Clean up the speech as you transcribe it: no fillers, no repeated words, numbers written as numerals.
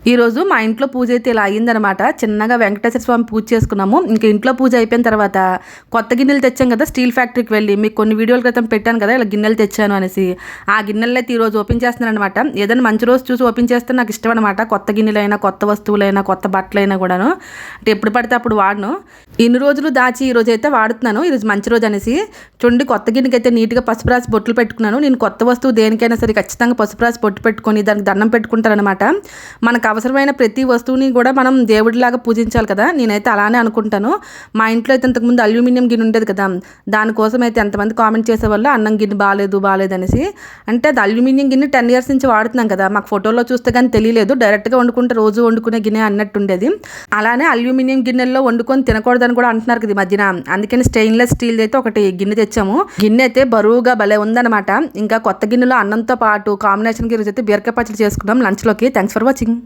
ఈరోజు మా ఇంట్లో పూజ అయితే ఇలా అయ్యిందనమాట. చిన్నగా వెంకటేశ్వర స్వామి పూజ చేసుకున్నాము. ఇంకా ఇంట్లో పూజ అయిపోయిన తర్వాత కొత్త గిన్నెలు తెచ్చాం కదా, స్టీల్ ఫ్యాక్టరీకి వెళ్ళి మీకు కొన్ని వీడియోల క్రితం పెట్టాను కదా ఇలా గిన్నెలు తెచ్చాను అనేసి. ఆ గిన్నెలు అయితే ఈరోజు ఓపెన్ చేస్తున్నాను అనమాట. ఏదైనా మంచి రోజు చూసి ఓపెన్ చేస్తే నాకు ఇష్టం అనమాట. కొత్త గిన్నెలైనా, కొత్త వస్తువులైనా, కొత్త బట్టలైనా కూడాను. అంటే ఎప్పుడు పడితే అప్పుడు వాడను. ఇన్ని రోజులు దాచి ఈ రోజు అయితే వాడుతున్నాను. ఈరోజు మంచి రోజు అనేసి చూడండి, కొత్త గిన్నెకి అయితే నీట్గా పసుపు రాసి బొట్లు పెట్టుకున్నాను. నేను కొత్త వస్తువు దేనికైనా సరే ఖచ్చితంగా పసుపు రాసి బొట్టు పెట్టుకొని దానికి దండం పెట్టుకుంటారనమాట. మనకు అవసరమైన ప్రతి వస్తువుని కూడా మనం దేవుడిలాగా పూజించాలి కదా. నేనైతే అలానే అనుకుంటాను. మా ఇంట్లో అయితే ఇంతకుముందు అల్యూమినియం గిన్నె ఉండేది కదా, దానికోసం అయితే ఎంతమంది కామెంట్ చేసేవాళ్ళు అన్నం గిన్నె బాగాలేదు అనేసి. అంటే అది అల్యూమినియం గిన్నె 10 years నుంచి వాడుతున్నాం కదా, మాకు ఫోటోలో చూస్తే కానీ తెలియలేదు. డైరెక్ట్గా వండుకుంటే రోజు వండుకునే గిన్నె అన్నట్టు ఉండేది. అలానే అల్యూమినియం గిన్నెల్లో వండుకొని తినకూడదని కూడా అంటున్నారు కదా ఈ మధ్యన. అందుకని స్టెయిన్లెస్ స్టీల్ అయితే ఒకటి గిన్నె తెచ్చాము. గిన్నె అయితే బరువుగా భలే ఉందన్నమాట. ఇంకా కొత్త గిన్నెలో అన్నంతో పాటు కాంబినేషన్కి ఈరోజు అయితే బీరకాయ పచ్చడి చేసుకున్నాం లంచ్లోకి. Thanks for watching.